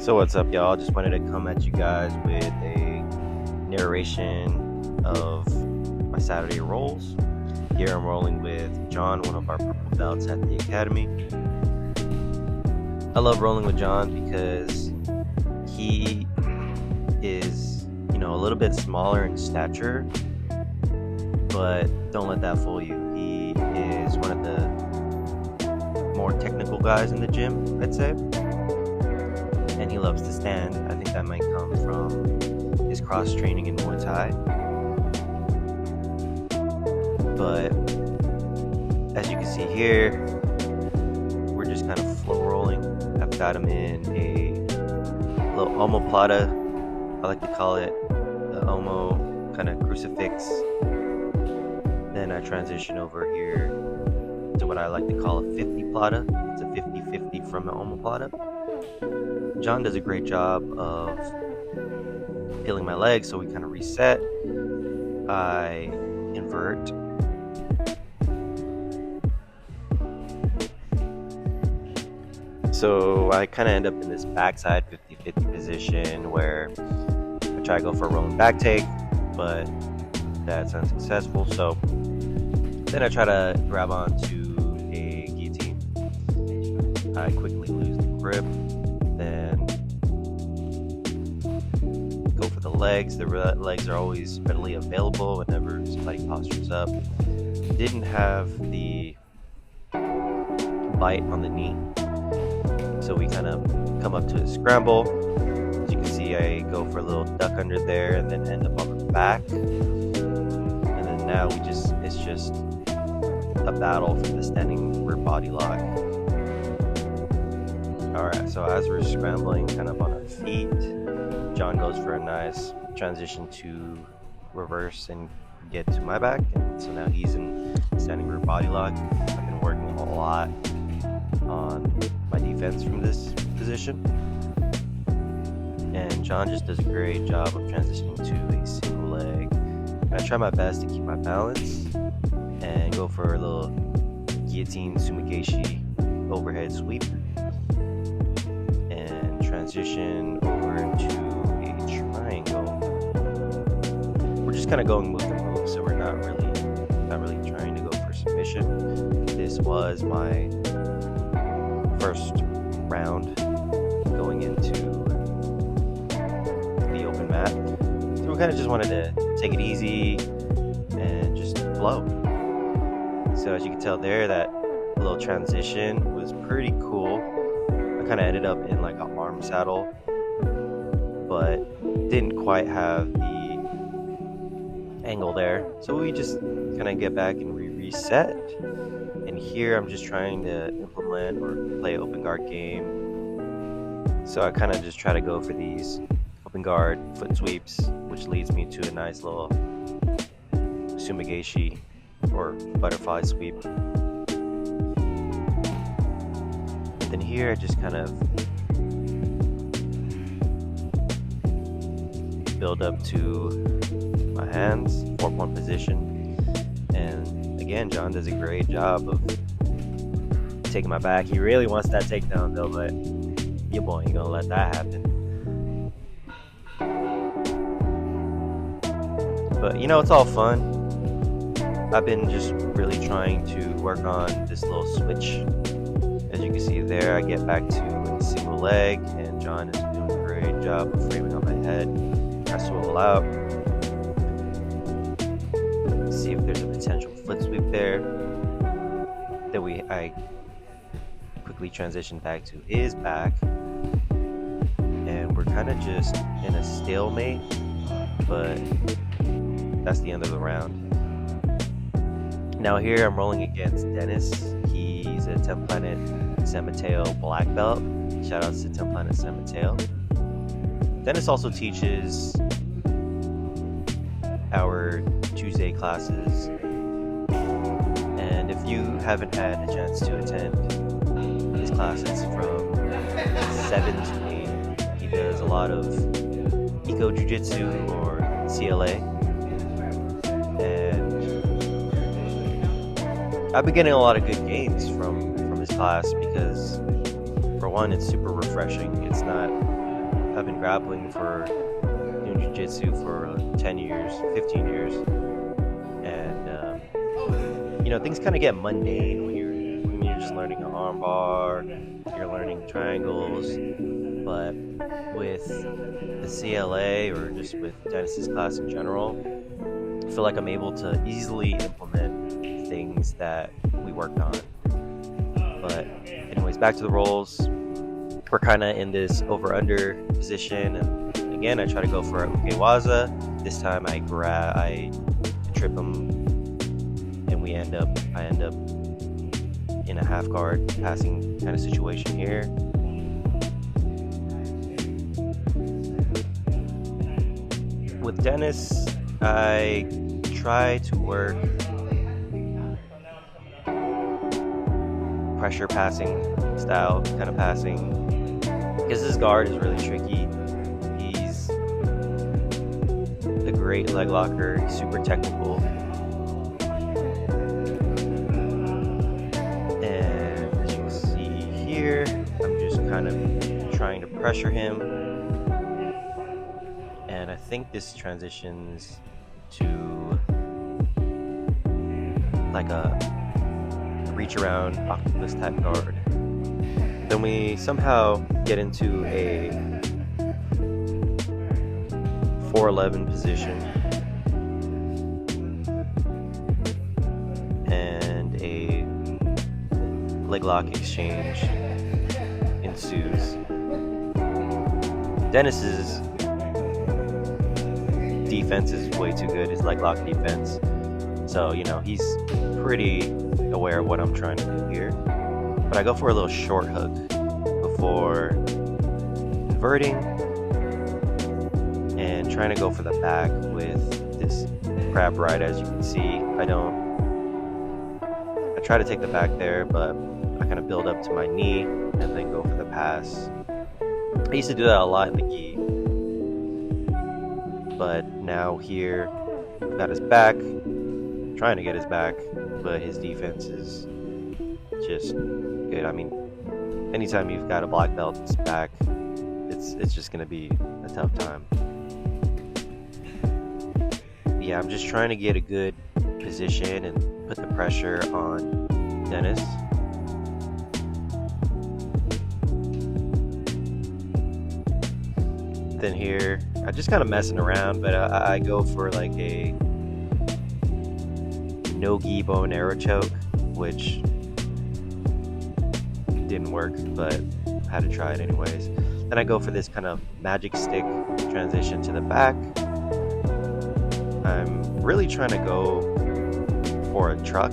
So what's up, y'all? Just wanted to come at you guys with a narration of my Saturday rolls. Here I'm rolling with John, one of our purple belts at the academy. I love rolling with John because he is, a little bit smaller in stature, but don't let that fool you. He is one of the more technical guys in the gym, I'd say. And he loves to stand. I think that might come from his cross training in Muay Thai. But as you can see here, we're just kind of flow rolling. I've got him in a little omoplata. I like to call it the Omo kind of crucifix. Then I transition over here to what I like to call a 50 plata. It's a 50-50 from the omoplata. John does a great job of peeling my legs, so we kind of reset. I invert. So I kind of end up in this backside 50-50 position where I try to go for a rolling back take, but that's unsuccessful. So then I try to grab onto a guillotine. I quickly lose the grip. Then go for the legs. The legs are always readily available whenever somebody postures up. Didn't have the bite on the knee, so we kind of come up to a scramble. As you can see, I go for a little duck under there and then end up on the back. And then now it's just a battle for the standing rear body lock. Alright, so as we're scrambling kind of on our feet, John goes for a nice transition to reverse and get to my back. And so now he's in standing rear body lock. I've been working a lot on my defense from this position. And John just does a great job of transitioning to a single leg. And I try my best to keep my balance and go for a little guillotine sumigeshi overhead sweep. Transition over into a triangle. We're just kind of going move to move, so we're not really trying to go for submission. This was my first round going into the open mat, so we kind of just wanted to take it easy and just flow. So as you can tell there, that little transition was pretty cool. Kind of ended up in like an arm saddle, but didn't quite have the angle there, so we just kind of get back and reset. And here I'm just trying to implement or play open guard game, so I kind of just try to go for these open guard foot sweeps, which leads me to a nice little sumigeshi or butterfly sweep. Then here I just kind of build up to my hands, 4-point position. And again, John does a great job of taking my back. He really wants that takedown though, but your boy ain't gonna let that happen. But it's all fun. I've been just really trying to work on this little switch. As you can see there, I get back to a single leg, and John is doing a great job of framing on my head. I swivel out, see if there's a potential foot sweep there. Then I quickly transition back to his back, and we're kind of just in a stalemate, but that's the end of the round. Now here I'm rolling against Dennis. He's a 10 Planet San Mateo black belt. Shout outs to 10 Planet San Mateo. Dennis also teaches our Tuesday classes. And if you haven't had a chance to attend his classes from 7 to 8, he does a lot of Eco Jiu-Jitsu or CLA. I've been getting a lot of good gains from his class because, for one, it's super refreshing. It's not I've been grappling for doing jiu-jitsu for 10 years, 15 years, and things kind of get mundane when you're just learning an arm bar, you're learning triangles, but with the CLA or just with Dennis's class in general, I feel like I'm able to easily implement things that we worked on. But anyways, back to the rolls. We're kind of in this over-under position, and again, I try to go for a ukewaza. This time I trip him, and I end up in a half guard passing kind of situation here. With Dennis, I try to work pressure passing style, kind of passing, because his guard is really tricky. He's a great leg locker, he's super technical, and as you can see here, I'm just kind of trying to pressure him, and I think this transitions to like a reach around octopus type guard. Then we somehow get into a 411 position, and a leg lock exchange ensues. Dennis's defense is way too good, his leg lock defense. So, he's pretty aware of what I'm trying to do here. But I go for a little short hook before inverting and trying to go for the back with this crab right. As you can see, I try to take the back there, but I kind of build up to my knee and then go for the pass. I used to do that a lot in the gi, but now here I've got his back, trying to get his back, but his defense is just good. I mean, anytime you've got a black belt's back, it's just gonna be a tough time. Yeah, I'm just trying to get a good position and put the pressure on Dennis. Then here, I'm just kind of messing around, but I go for like a no-gi bow and arrow choke, which didn't work, but I had to try it anyways. Then I go for this kind of magic stick transition to the back. I'm really trying to go for a truck,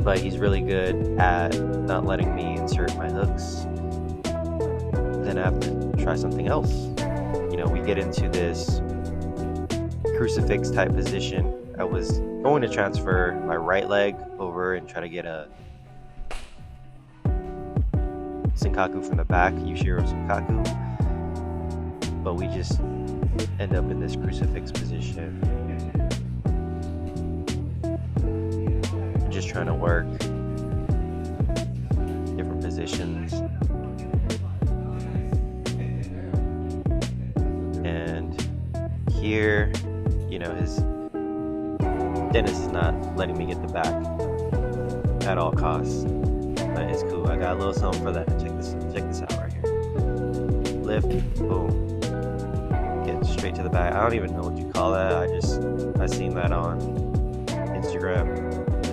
but he's really good at not letting me insert my hooks. Then I have to try something else. We get into this crucifix type position. I was going to transfer my right leg over and try to get a Senkaku from the back, Yushiro Senkaku, but we just end up in this crucifix position. Just trying to work different positions. And here, Dennis is not letting me get the back at all costs, but it's cool. I got a little something for that. Check this out right here. Lift, boom, get straight to the back. I don't even know what you call that. I seen that on Instagram,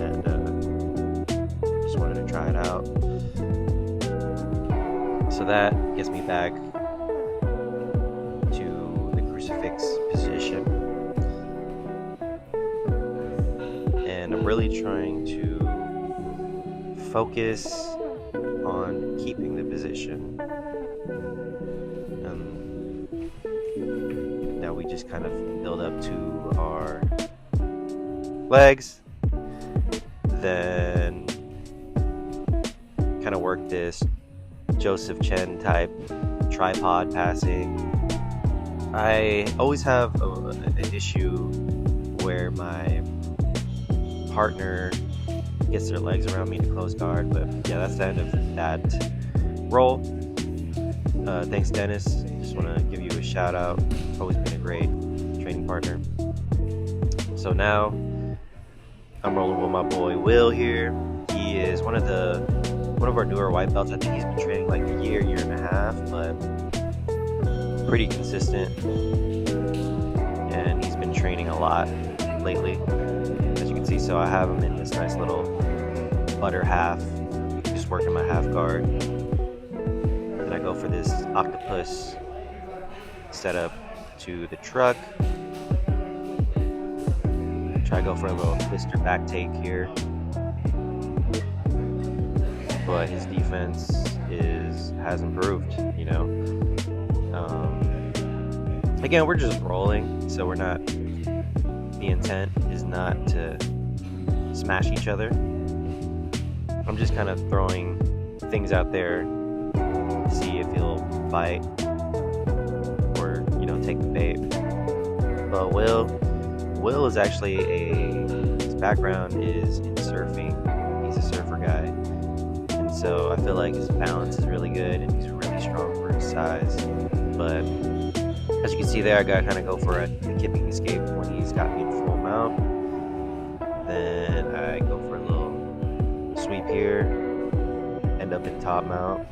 and just wanted to try it out. So that gets me back to the crucifix position. And I'm really trying to focus on keeping the position. Now we just kind of build up to our legs, then kind of work this Joseph Chen type tripod passing. I always have an issue where my partner gets their legs around me to close guard, but yeah, that's the end of that roll. Thanks, Dennis. Just want to give you a shout out. Always been a great training partner. So now I'm rolling with my boy Will here. He is one of our newer white belts. I think he's been training like a year and a half, but pretty consistent. And he's been training a lot lately, as you can see. So I have him in this nice little butter half, just working my half guard. Then I go for this octopus setup to the truck. Try to go for a little twister back take here, but his defense has improved. Again, we're just rolling, so we're not. The intent is not to smash each other. I'm just kind of throwing things out there to see if he'll bite or take the bait. But Will is actually his background is in surfing. He's a surfer guy, and so I feel like his balance is really good and he's really strong for his size. But as you can see there, I gotta kind of go for a kipping escape when he's got me in full mount. Then I go for a little sweep here, end up in top mount.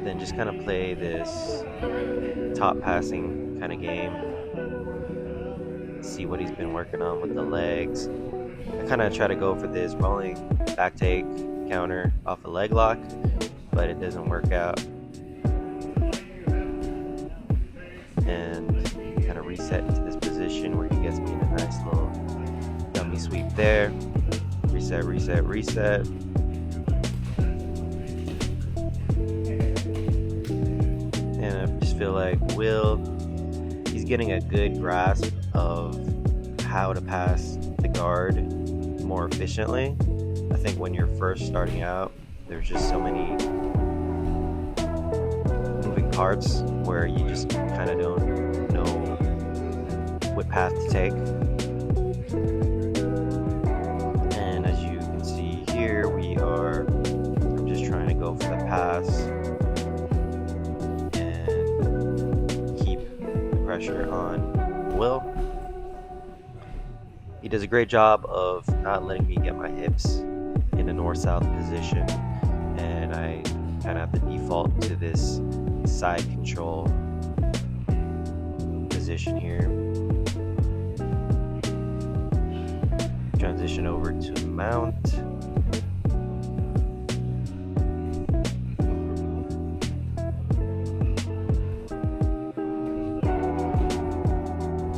Then just kind of play this top passing kind of game. See what he's been working on with the legs. I kind of try to go for this rolling back take counter off a leg lock, but it doesn't work out. And kind of reset into this position where he gets me in a nice little dummy sweep there. Reset. And I just feel like he's getting a good grasp of how to pass the guard more efficiently. I think when you're first starting out, there's just so many moving parts where you just kind of don't know what path to take. And as you can see here, I'm just trying to go for the pass and keep the pressure on Will. He does a great job of not letting me get my hips in a north-south position, and I kind of have to default to this side control position here. Transition over to mount.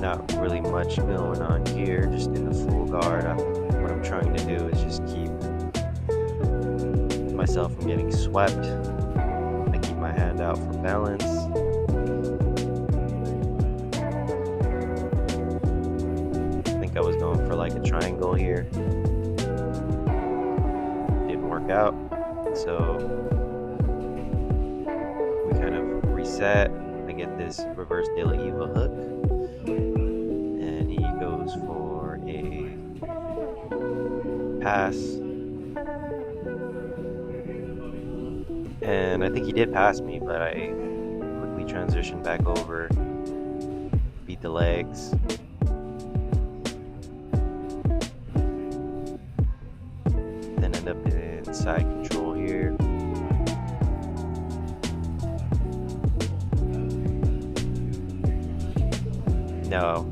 Not really much going on here, just in the full guard. What I'm trying to do is just keep myself from getting swept. I keep my hand out for balance. I think I was going for like a triangle here. Didn't work out. So we kind of reset. I get this reverse De La Eva hook. And he goes for a pass. And I think he did pass me, but I quickly transitioned back over, beat the legs. Then end up in side control here. No,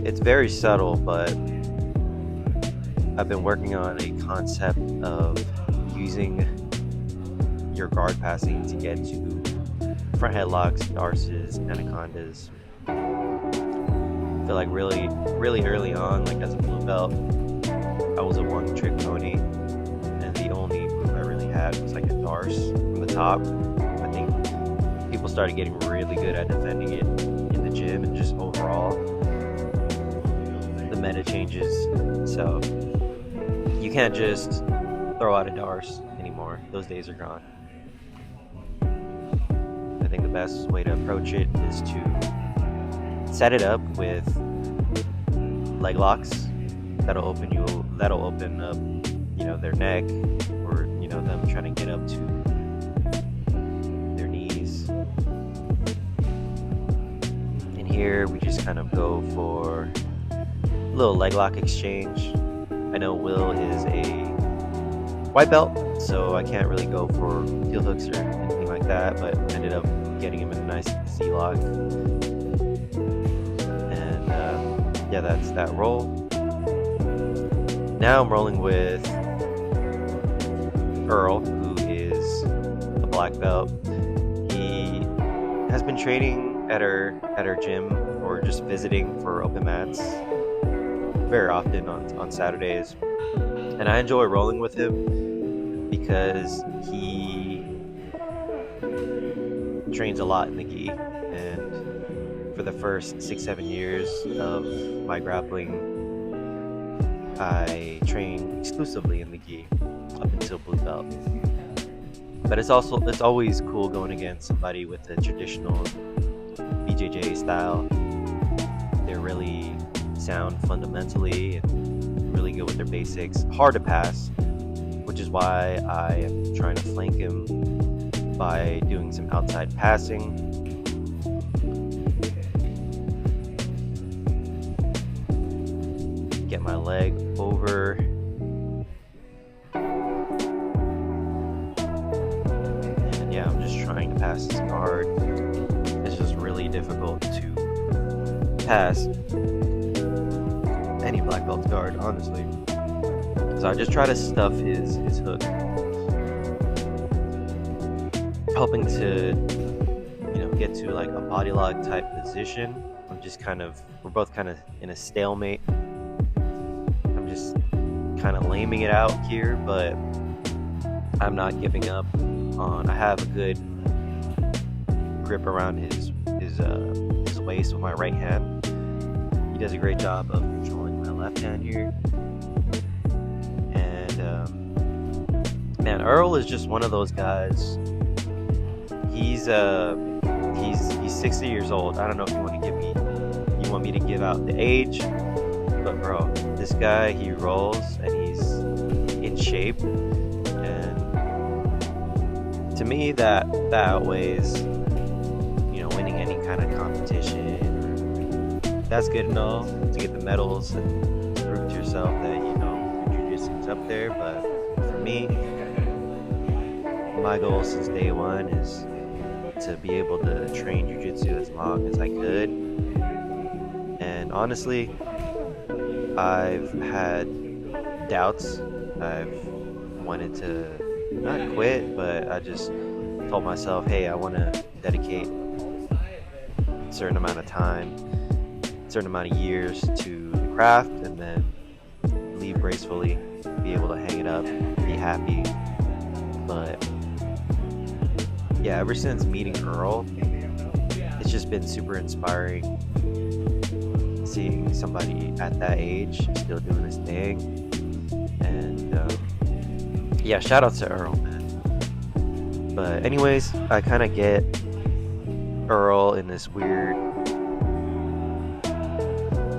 it's very subtle, but I've been working on a concept of using your guard passing to get to front headlocks, darces, anacondas. I feel like really early on, like as a blue belt, I was a one-trick pony, and the only move I really had was like a darce from the top. I think people started getting really good at defending it in the gym, and just overall, the meta changes. So you can't just throw out a darce anymore. Those days are gone. I think the best way to approach it is to set it up with leg locks. That'll open up, their neck, or them trying to get up to their knees. And here we just kind of go for a little leg lock exchange. I know Will is a white belt, so I can't really go for heel hooks or anything like that, but ended up getting him in a nice Z-lock. And yeah, that's that roll. Now I'm rolling with Earl, who is a black belt. He has been training at our gym, or just visiting for open mats very often on Saturdays. And I enjoy rolling with him because he trains a lot in the gi. And for the first 6-7 years of my grappling, I trained exclusively in the gi up until blue belt. But it's always cool going against somebody with a traditional BJJ style. They're really sound fundamentally and really good with their basics. Hard to pass, which is why I am trying to flank him by doing some outside passing. Get my leg over. And yeah, I'm just trying to pass this guard. It's just really difficult to pass any black belt's guard, honestly. So I just try to stuff his hook, hoping to get to like a body lock type position. We're both kind of in a stalemate. I'm just kind of laming it out here, but I'm not giving up on. I have a good grip around his waist with my right hand. He does a great job of controlling my left hand here. And man, Earl is just one of those guys. He's 60 years old. I don't know if you want me to give out the age, but bro, this guy, he rolls and he's in shape, and to me that outweighs winning any kind of competition. That's good enough to get the medals and to prove to yourself that your jiu-jitsu's up there, but for me, my goal since day one is to be able to train jiu-jitsu as long as I could. And honestly, I've had doubts. I've wanted to not quit, but I just told myself, hey, I want to dedicate a certain amount of time, a certain amount of years to the craft, and then leave gracefully, be able to hang it up, be happy. But yeah, ever since meeting Earl, it's just been super inspiring seeing somebody at that age still doing his thing. And yeah, shout out to Earl, man. But anyways, I kind of get Earl in this weird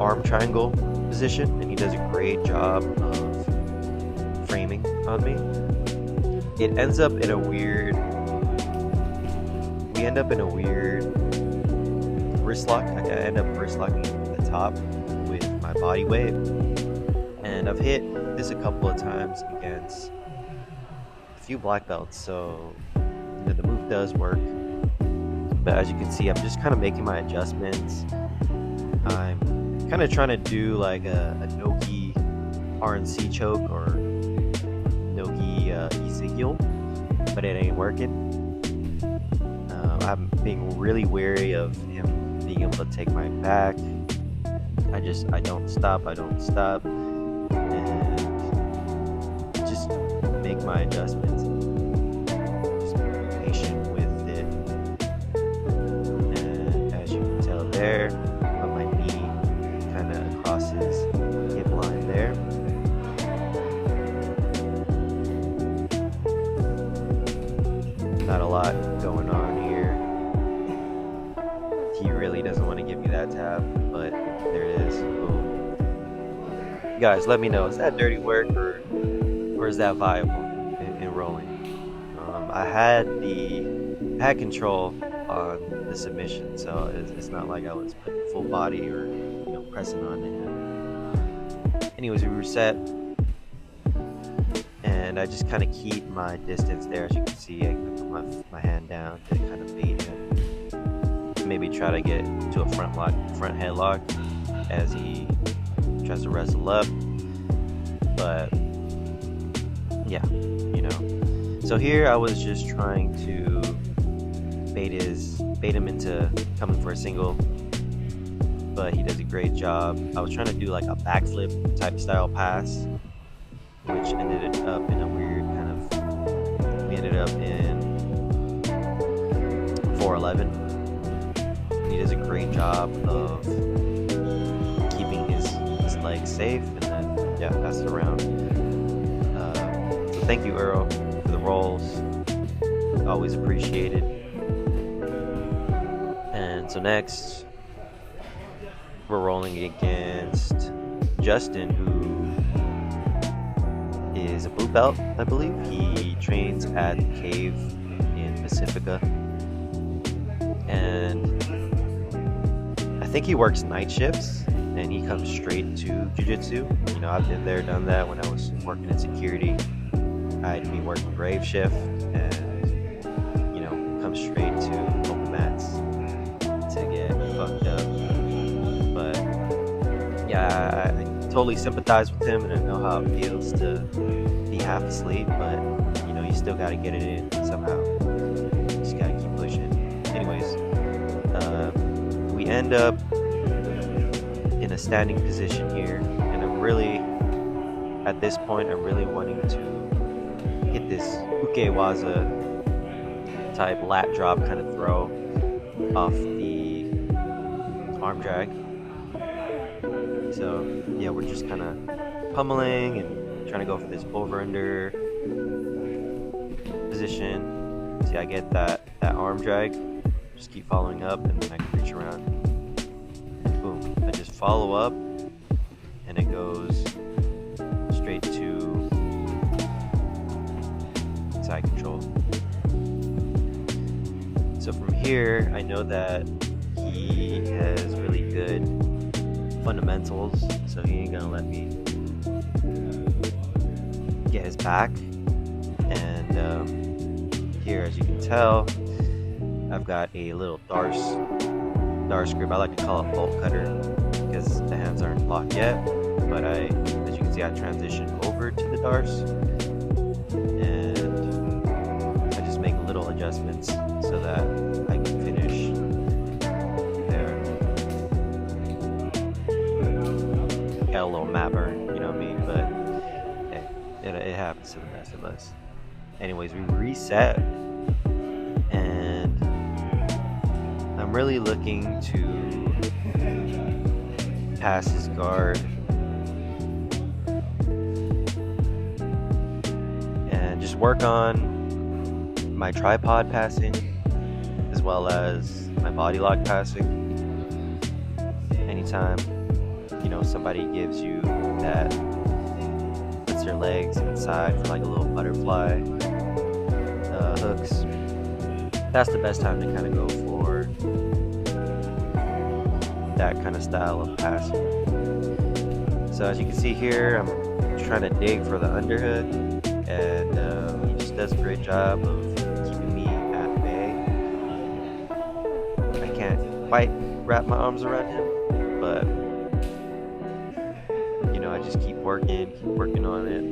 arm triangle position, and he does a great job of framing on me. It ends up in a weird wrist lock. I end up wrist locking at the top with my body weight, and I've hit this a couple of times against a few black belts, so the move does work. But as you can see, I'm just kind of making my adjustments. I'm kind of trying to do like a no-gi RNC choke or no-gi Ezekiel, but it ain't working. I'm being really wary of him being able to take my back. I don't stop, and just make my adjustments. Just be patient with it. And as you can tell there, my knee kind of crosses hip line there. Not a lot going on here. He really doesn't want to give me that tap, but there it is. Boom. You guys, let me know, is that dirty work or or is that viable in rolling? I had control on the submission, so it's not like I was putting full body or pressing on him. Anyways, we reset, and I just kind of keep my distance there. As you can see, I put my hand down to kind of bait him. Maybe try to get to a front headlock as he tries to wrestle up. But yeah, So here I was just trying to bait him into coming for a single, but he does a great job. I was trying to do like a backflip type style pass, which ended up in a weird we ended up in 411. He does a great job of keeping his legs safe, and then that's the round. So thank you, Earl, for the rolls. Always appreciated. And so next, we're rolling against Justin, who is a blue belt, I believe. He trains at the Cave in Pacifica, and I think he works night shifts, and he comes straight to jiu-jitsu. I've been there, done that when I was working in security. I'd be working grave shift and come straight to open mats to get fucked up. But yeah, I totally sympathize with him, and I know how it feels to be half asleep, but you still got to get it in somehow. You just got to keep pushing. Anyways, we end up in a standing position here, and at this point I'm really wanting to hit this ukewaza type lat drop kind of throw off the arm drag. So yeah, we're just kind of pummeling and trying to go for this over under position. See, I get that arm drag, just keep following up, and then I can reach around. Boom, I just follow up, and it goes straight to side control. So from here, I know that he has really good fundamentals, so he ain't gonna let me get his back. And here, as you can tell, I've got a little Darce grip. I like to call it bolt cutter because the hands aren't locked yet, but as you can see, I transition over to the Darce, and I just make little adjustments so that I can finish there. Got a little mat burn, you know what I mean? But hey, it happens to the best of us. Anyways, we reset, and I'm really looking to pass his guard and just work on my tripod passing as well as my body lock passing. Anytime somebody gives you that, puts their legs inside for like a little butterfly hooks, that's the best time to kind of go for that kind of style of passing. So as you can see here, I'm trying to dig for the underhook, and he just does a great job of keeping me at bay. I can't quite wrap my arms around him, but I just keep working on it.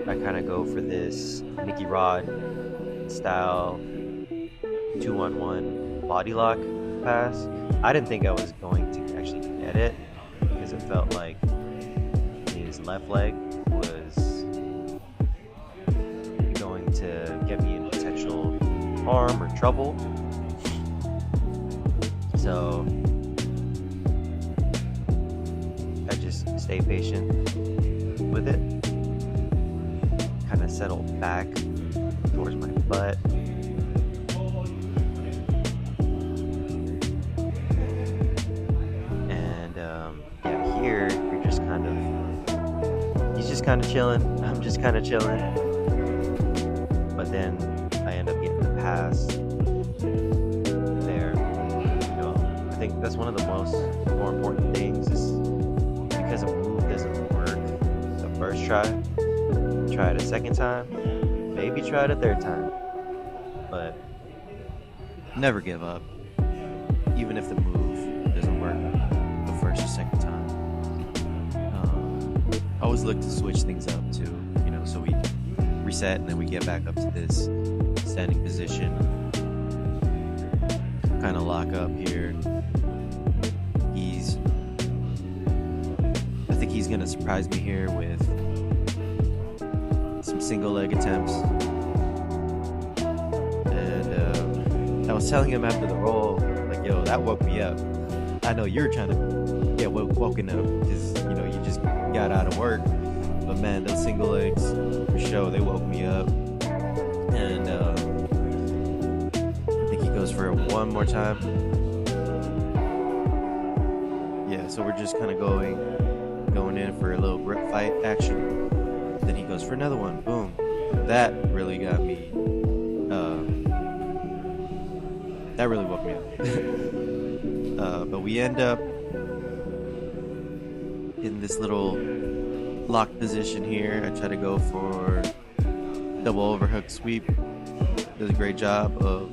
I kind of go for this Mickey Rod style 2-on-1 body lock pass. I didn't think I was going to actually get it because it felt like his left leg was going to get me in potential harm or trouble. So I just stay patient with it, kind of settle back towards my butt. And here you're just kind of kind of chilling. I'm just kind of chilling. But then I end up getting the pass there. I think that's one of the more important things is because a move doesn't work the first try it a second time, maybe try it a third time. But never give up, even if the move doesn't work the first or second time. Always look to switch things up too, so we reset and then we get back up to this standing position. Kind of lock up here. I think he's gonna surprise me here with some single leg attempts. And I was telling him after the roll, like, yo, that woke me up. I know you're trying to get woken up because you just got out of work, but man, those single legs for sure, they woke me up. And I think he goes for it one more time. Yeah, so we're just kind of going in for a little grip fight action. Then he goes for another one. Boom. That really got me. That really woke me up. But we end up in this little locked position here. I try to go for double overhook sweep. Does a great job of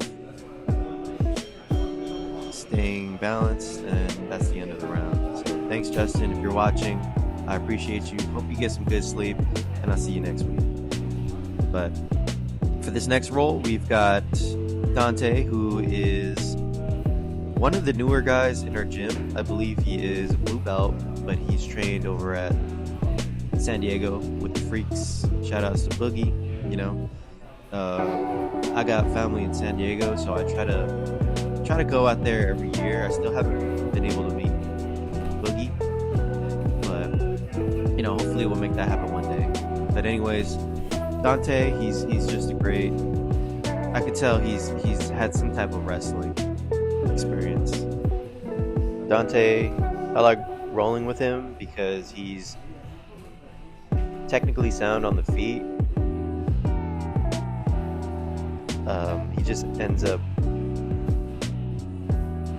staying balanced, and that's the end of the round. So thanks, Justin, if you're watching. I appreciate you. Hope you get some good sleep, and I'll see you next week. But for this next roll, we've got Dante, who is one of the newer guys in our gym. I believe he is a blue belt, but he's trained over at San Diego with the Freaks. Shout outs to Boogie. I got family in San Diego, so I try to go out there every year. I still haven't been able to meet Boogie, but hopefully we'll make that happen one day. But anyways, Dante, he's just a great. I could tell he's had some type of wrestling experience. Dante, I like rolling with him because he's technically sound on the feet. He just ends up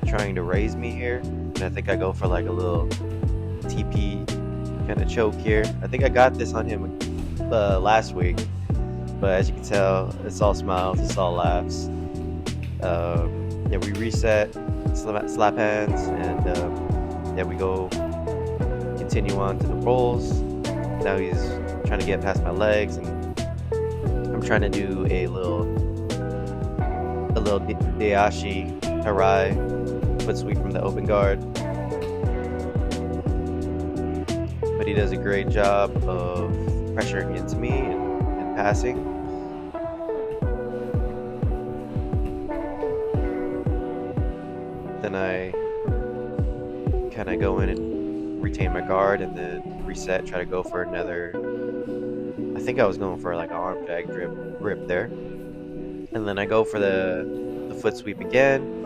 trying to raise me here, and I think I go for like a little TP kind of choke here. I think I got this on him last week, but as you can tell, it's all smiles, it's all laughs. We reset, slap hands, and we go continue on to the rolls. Now he's trying to get past my legs, and I'm trying to do a little Dayashi Harai foot sweep from the open guard. But he does a great job of pressuring into me and passing. Then I kind of go in and retain my guard and then reset, try to go for another. I think I was going for like an arm drag grip there. And then I go for the foot sweep again.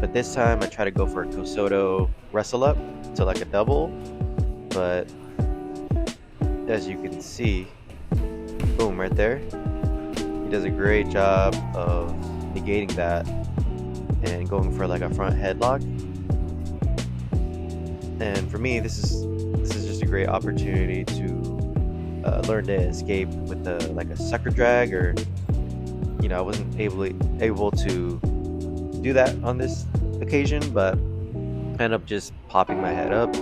But this time I try to go for a Kosoto wrestle up to like a double. But as you can see, boom, right there. He does a great job of negating that and going for like a front headlock. And for me, this is just a great opportunity to learn to escape with like a sucker drag, or I wasn't able to do that on this occasion, but I ended up just popping my head up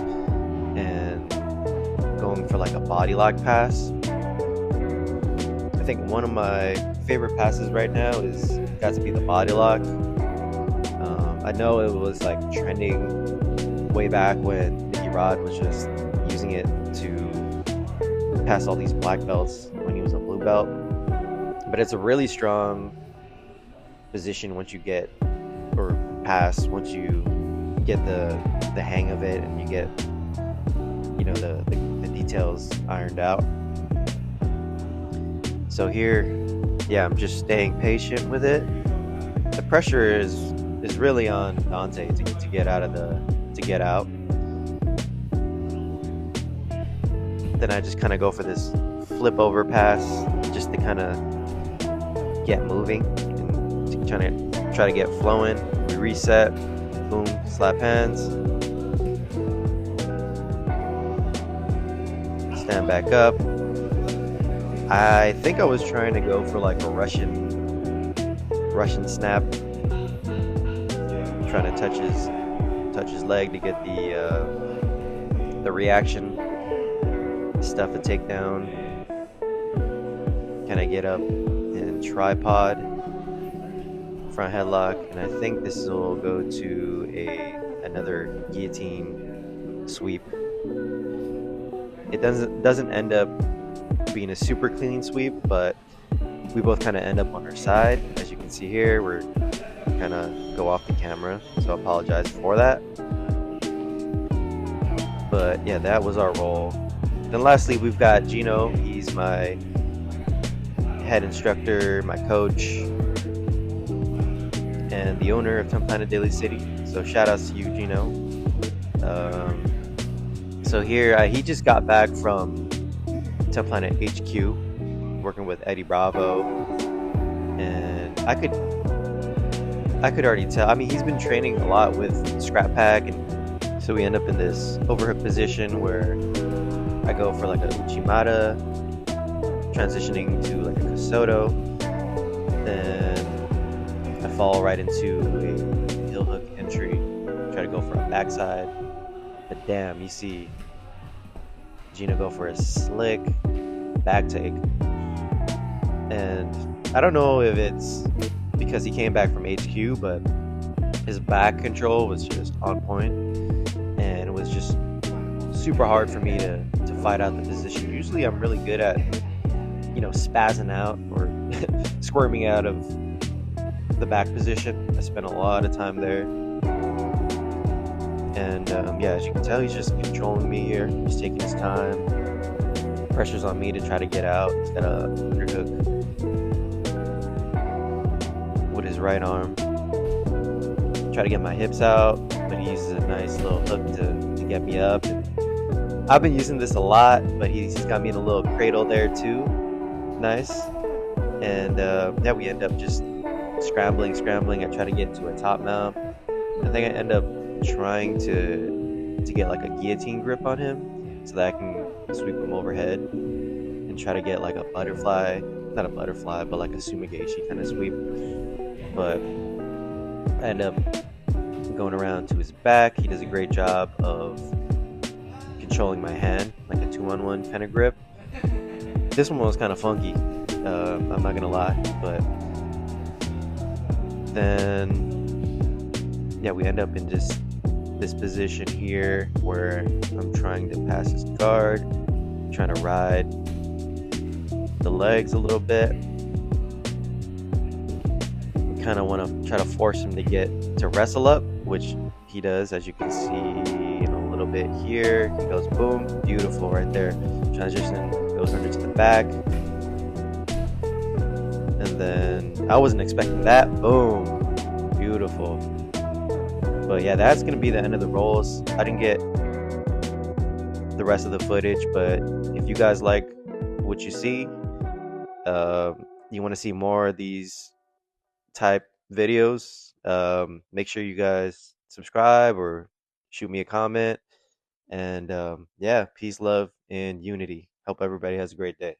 and going for like a body lock pass. I think one of my favorite passes right now is got to be the body lock. I know it was like trending way back when Nicky Rod was just using it to pass all these black belts when he was a blue belt, but it's a really strong position once you get, or pass once you get the hang of it and you get the details ironed out. So here, I'm just staying patient with it. The pressure is really on Dante to get out. Then then I just kind of go for this flip over pass just to kind of get moving and to try to get flowing. We reset, boom, slap hands, stand back up. I think I was trying to go for like a Russian snap, trying to touch his leg to get the reaction, stuff a takedown. Can I get up in tripod, front headlock, and I think this will go to another guillotine sweep. It doesn't end up being a super clean sweep, but we both kind of end up on our side. As you can see here, we're kind of go off the camera, so I apologize for that. But yeah, that was our roll. Then lastly, we've got Gino. He's my head instructor, my coach, and the owner of Ten Planet Daly City. So shout outs to you, Gino. So here, he just got back from Ten Planet HQ, working with Eddie Bravo, and I could already tell. I mean, he's been training a lot with Scrap Pack, and so we end up in this overhook position where I go for like a Uchimata, transitioning to like a Kasoto, then I fall right into a heel hook entry, try to go for a backside, but damn, you see Gino go for a slick back take, and I don't know if it's because he came back from HQ, but his back control was just on point, and it was just super hard for me to fight out the position. Usually I'm really good at, spazzing out or squirming out of the back position. I spent a lot of time there, and yeah, as you can tell, he's just controlling me here. He's taking his time. Pressure's on me to try to get out. He's got a underhook with his right arm. Try to get my hips out, but he uses a nice little hook to get me up. And I've been using this a lot, but he's got me in a little cradle there too. Nice. And yeah, we end up just scrambling. I try to get into a top mount. I think I end up trying to get like a guillotine grip on him so that I can sweep him overhead and try to get like a butterfly, not a butterfly, but like a sumigashi kind of sweep. But I end up going around to his back. He does a great job of controlling my hand, like a 2-on-1 kind of grip. This one was kind of funky, I'm not gonna lie, but then yeah, we end up in just this position here where I'm trying to pass his guard, trying to ride the legs a little bit. Kind of want to try to force him to wrestle up, which he does, as you can see in a little bit here. He goes boom, beautiful right there. Transition goes under to the back, and then I wasn't expecting that. Boom, beautiful. But yeah, that's gonna be the end of the rolls. I didn't get the rest of the footage, but if you guys like what you see, you want to see more of these type videos, make sure you guys subscribe or shoot me a comment. And yeah, peace, love, and unity. Hope everybody has a great day.